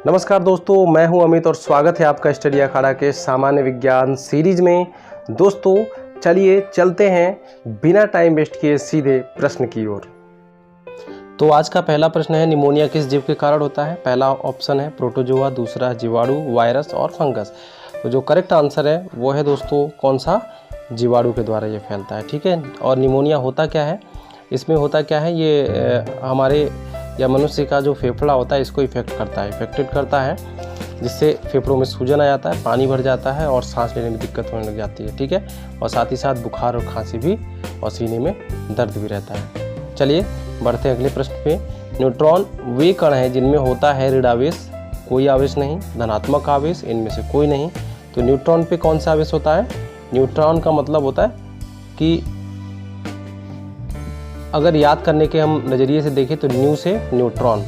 नमस्कार दोस्तों, मैं हूं अमित और स्वागत है आपका स्टडी अखाड़ा के सामान्य विज्ञान सीरीज में। दोस्तों चलिए चलते हैं बिना टाइम वेस्ट किए सीधे प्रश्न की ओर। तो आज का पहला प्रश्न है, निमोनिया किस जीव के कारण होता है? पहला ऑप्शन है प्रोटोजोआ, दूसरा जीवाणु, वायरस और फंगस। तो जो करेक्ट आंसर है वो है दोस्तों कौन सा? जीवाणु के द्वारा ये फैलता है, ठीक है। और निमोनिया होता क्या है? इसमें होता क्या है, ये हमारे या मनुष्य का जो फेफड़ा होता है इसको इफेक्ट करता है, जिससे फेफड़ों में सूजन आ जाता है, पानी भर जाता है और सांस लेने में दिक्कत होने लग जाती है, ठीक है। और साथ ही साथ बुखार और खांसी भी और सीने में दर्द भी रहता है। चलिए बढ़ते हैं अगले प्रश्न पे। न्यूट्रॉन वे कण हैं जिनमें होता है ऋण आवेश, कोई आवेश नहीं, धनात्मक आवेश इनमें से कोई नहीं। तो न्यूट्रॉन पे कौन सा आवेश होता है? न्यूट्रॉन का मतलब होता है कि अगर याद करने के हम नज़रिए से देखें तो न्यू से न्यूट्रॉन,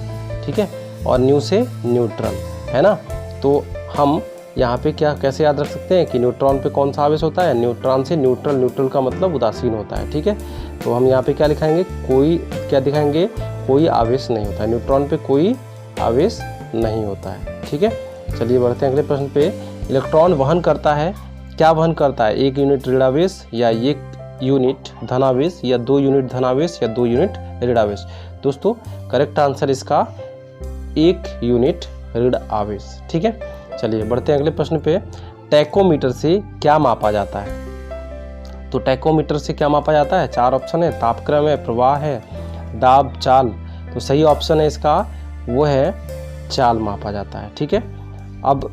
ठीक है, और न्यू से न्यूट्रल, है ना। तो हम यहाँ पे क्या कैसे याद रख सकते हैं कि न्यूट्रॉन पे कौन सा आवेश होता है? न्यूट्रॉन से न्यूट्रल, न्यूट्रल का मतलब उदासीन होता है, ठीक है। तो हम यहाँ पे क्या लिखाएंगे? कोई आवेश नहीं होता है। न्यूट्रॉन पे कोई आवेश नहीं होता है, ठीक है। चलिए बढ़ते हैं अगले प्रश्न पे। इलेक्ट्रॉन वहन करता है, क्या वहन करता है? 1 यूनिट ऋणावेश या 1 यूनिट धनावेश या 2 यूनिट धनावेश या 2 यूनिट ऋणावेश? दोस्तों करेक्ट आंसर इसका 1 यूनिट ऋण आवेश, ठीक है। चलिए बढ़ते हैं अगले प्रश्न पे। टैकोमीटर से क्या मापा जाता है? तो टैकोमीटर से क्या मापा जाता है? 4 ऑप्शन है, तापक्रम है, प्रवाह है, दाब, चाल। तो सही ऑप्शन है इसका वो है चाल मापा जाता है, ठीक है। अब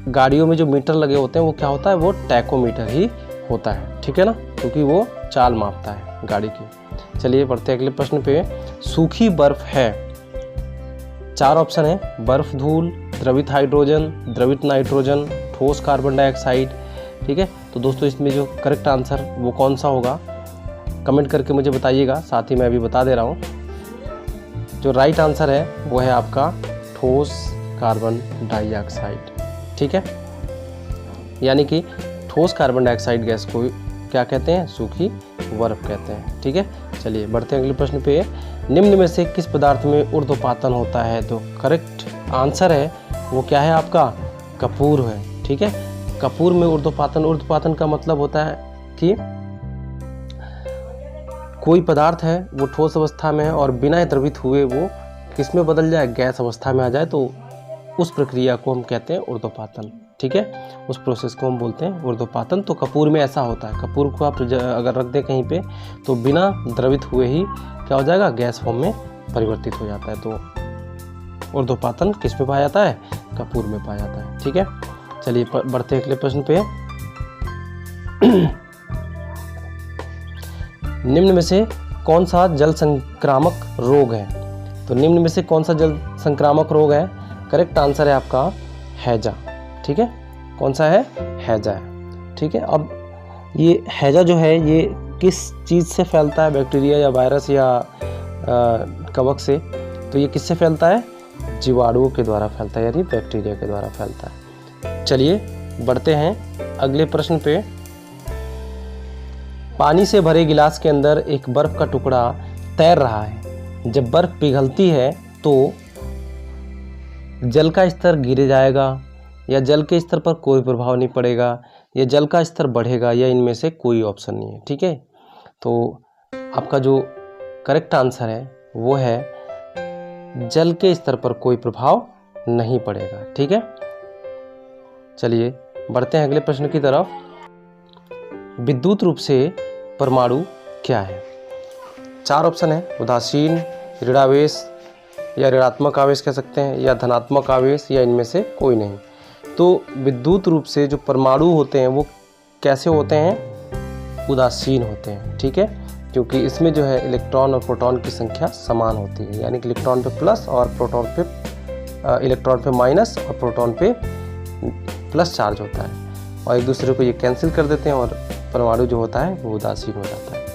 गाड़ियों में जो मीटर लगे होते हैं वो क्या होता है? वो टैकोमीटर ही होता है, ठीक है ना, क्योंकि वो चाल मापता है गाड़ी की। चलिए बढ़ते हैं अगले प्रश्न पे। सूखी बर्फ है, 4 ऑप्शन है, बर्फ धूल, द्रवित हाइड्रोजन, द्रवित नाइट्रोजन, ठोस कार्बन डाइऑक्साइड, ठीक है। तो दोस्तों इसमें जो करेक्ट आंसर वो कौन सा होगा कमेंट करके मुझे बताइएगा, साथ ही मैं अभी बता दे रहा हूँ। जो राइट आंसर है वो है आपका ठोस कार्बन डाइऑक्साइड, ठीक है। यानी कि ठोस कार्बन डाइऑक्साइड गैस को क्या कहते हैं? सूखी बर्फ कहते हैं, ठीक है। चलिए बढ़ते हैं अगले प्रश्न पे। निम्न में से किस पदार्थ में ऊर्ध्वपातन होता है? तो करेक्ट आंसर है वो क्या है आपका? कपूर है, ठीक है। कपूर में ऊर्ध्वपातन का मतलब होता है कि कोई पदार्थ है वो ठोस अवस्था में है और बिना द्रवित हुए वो किस में बदल जाए? गैस अवस्था में आ जाए, तो उस प्रक्रिया को हम कहते हैं ऊर्ध्वपातन, ठीक है। उस प्रोसेस को हम बोलते हैं ऊर्ध्वपातन। तो कपूर में ऐसा होता है। कपूर को आप अगर रख दें कहीं पे तो बिना द्रवित हुए ही क्या हो जाएगा? गैस फॉर्म में परिवर्तित हो जाता है। तो ऊर्ध्वपातन किस में पाया जाता है? कपूर में पाया जाता है, ठीक है। चलिए बढ़ते हैं अगले प्रश्न पे। निम्न में से कौन सा जल संक्रामक रोग है? तो निम्न में से कौन सा जल संक्रामक रोग है? करेक्ट आंसर है आपका हैजा, ठीक है। कौन सा है? हैजा है, ठीक है। अब ये हैजा जो है ये किस चीज़ से फैलता है? बैक्टीरिया या वायरस या कवक से? तो ये किससे फैलता है? जीवाणुओं के द्वारा फैलता है, यानी बैक्टीरिया के द्वारा फैलता है। चलिए बढ़ते हैं अगले प्रश्न पे। पानी से भरे गिलास के अंदर एक बर्फ का टुकड़ा तैर रहा है। जब बर्फ पिघलती है तो जल का स्तर गिर जाएगा या जल के स्तर पर कोई प्रभाव नहीं पड़ेगा या जल का स्तर बढ़ेगा या इनमें से कोई ऑप्शन नहीं है, ठीक है। तो आपका जो करेक्ट आंसर है वो है जल के स्तर पर कोई प्रभाव नहीं पड़ेगा, ठीक है। चलिए बढ़ते हैं अगले प्रश्न की तरफ। विद्युत रूप से परमाणु क्या है? 4 ऑप्शन है, उदासीन, ऋणावेश या ऋणात्मक आवेश कह सकते हैं, या धनात्मक आवेश, या इनमें से कोई नहीं। तो विद्युत रूप से जो परमाणु होते हैं वो कैसे होते हैं? उदासीन होते हैं, ठीक है, क्योंकि इसमें जो है इलेक्ट्रॉन और प्रोटॉन की संख्या समान होती है, यानी कि इलेक्ट्रॉन पे प्लस और इलेक्ट्रॉन पे माइनस और प्रोटॉन पे प्लस चार्ज होता है, और एक दूसरे को ये कैंसिल कर देते हैं और परमाणु जो होता है वो उदासीन हो जाता है।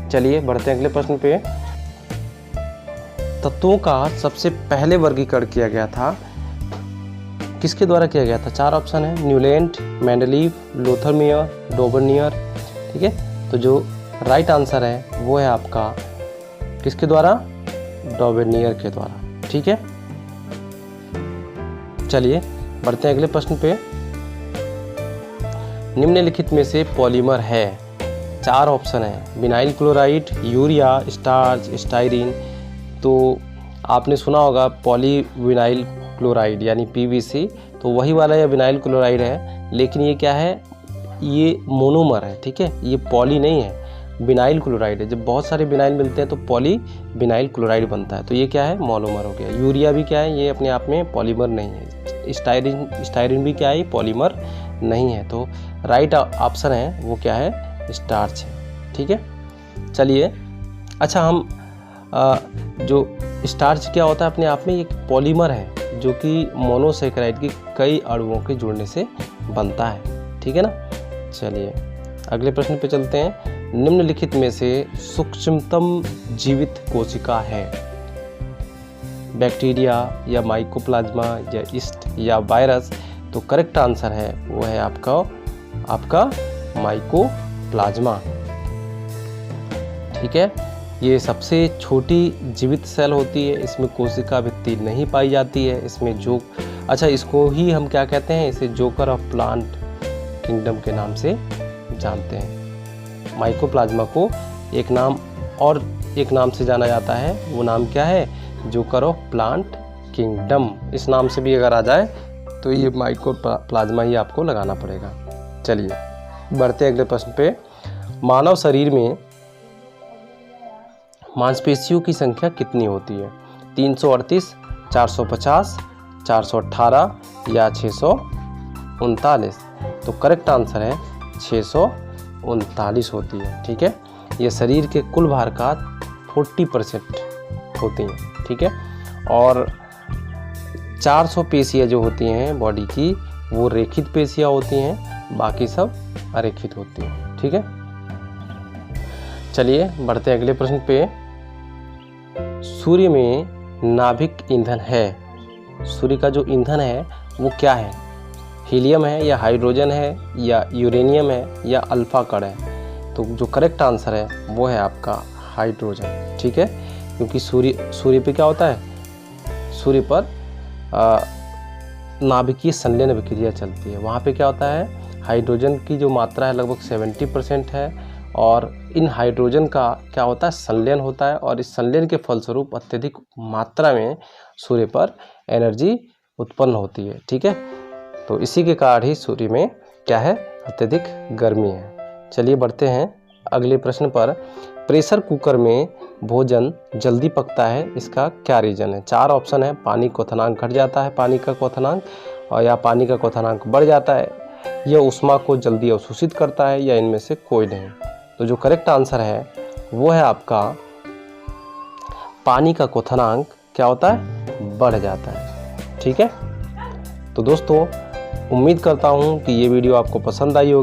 चलिए बढ़ते हैं अगले प्रश्न पे। तत्वों का सबसे पहले वर्गीकरण किया गया था, किसके द्वारा किया गया था? 4 ऑप्शन है, न्यूलैंड, मेंडलीव, लोथरमियर, डोबर्नियर, ठीक है। तो जो राइट आंसर है वो है आपका किसके द्वारा? डोबर्नियर के द्वारा, ठीक है। चलिए बढ़ते हैं अगले प्रश्न पे। निम्नलिखित में से पॉलीमर है, 4 ऑप्शन है, vinyl chloride, urea, starch, styrene. तो आपने सुना होगा पॉलीविनाइल क्लोराइड यानी पीवीसी, तो वही वाला ये विनाइल क्लोराइड है, लेकिन ये क्या है, ये मोनोमर है, ठीक है, ये पॉली नहीं है, विनाइल क्लोराइड है। जब बहुत सारे विनाइल मिलते हैं तो पॉली विनाइल क्लोराइड बनता है, तो ये क्या है, मोनोमर हो गया। यूरिया भी क्या है, ये अपने आप में पॉलीमर नहीं है। स्टाइरीन भी क्या है, पॉलीमर नहीं है। तो राइट ऑप्शन है वो क्या है, स्टार्च है, ठीक है। चलिए अच्छा, हम जो स्टार्च क्या होता है अपने आप में, एक पॉलीमर है जो कि मोनोसेकेराइड की कई अणुओं के जुड़ने से बनता है, ठीक है ना। चलिए अगले प्रश्न पे चलते हैं। निम्नलिखित में से सूक्ष्मतम जीवित कोशिका है, बैक्टीरिया या माइकोप्लाज्मा या यीस्ट या वायरस। तो करेक्ट आंसर है वो है आपका माइकोप्लाज्मा, ठीक है। ये सबसे छोटी जीवित सेल होती है, इसमें कोशिका भित्ति नहीं पाई जाती है। इसमें अच्छा, इसको ही हम क्या कहते हैं, इसे जोकर ऑफ प्लांट किंगडम के नाम से जानते हैं। माइकोप्लाज्मा को एक नाम से जाना जाता है, वो नाम क्या है, जोकर ऑफ प्लांट किंगडम। इस नाम से भी अगर आ जाए तो ये माइकोप्लाज्मा ही आपको लगाना पड़ेगा। चलिए बढ़ते अगले प्रश्न पे। मानव शरीर में मांसपेशियों की संख्या कितनी होती है, 338, 450, 418 या 639। तो करेक्ट आंसर है 639 होती है, ठीक है। ये शरीर के कुल भार का 40% होती हैं, ठीक है। और 400 पेशियाँ जो होती हैं बॉडी की, वो रेखित पेशियाँ होती हैं, बाकी सब अरेखित होती हैं, ठीक है। चलिए बढ़ते हैं अगले प्रश्न पे। सूर्य में नाभिक ईंधन है, सूर्य का जो ईंधन है वो क्या है, हीलियम है या हाइड्रोजन है या यूरेनियम है या अल्फा कण है। तो जो करेक्ट आंसर है वो है आपका हाइड्रोजन, ठीक है। क्योंकि सूर्य पे क्या होता है, सूर्य पर नाभिकीय संलयन अभिक्रिया चलती है, वहाँ पे क्या होता है, हाइड्रोजन की जो मात्रा है लगभग 70% है, और इन हाइड्रोजन का क्या होता है, संलयन होता है, और इस संलयन के फलस्वरूप अत्यधिक मात्रा में सूर्य पर एनर्जी उत्पन्न होती है, ठीक है। तो इसी के कारण ही सूर्य में क्या है, अत्यधिक गर्मी है। चलिए बढ़ते हैं अगले प्रश्न पर। प्रेशर कुकर में भोजन जल्दी पकता है, इसका क्या रीजन है। 4 ऑप्शन है, पानी क्वथनांक घट जाता है, पानी का क्वथनांक, और या पानी का क्वथनांक बढ़ जाता है, यह ऊष्मा को जल्दी अवशोषित करता है, या इनमें से कोई नहीं। तो जो करेक्ट आंसर है वो है आपका पानी का क्वथनांक क्या होता है, बढ़ जाता है, ठीक है। तो दोस्तों उम्मीद करता हूँ कि ये वीडियो आपको पसंद आई होगी।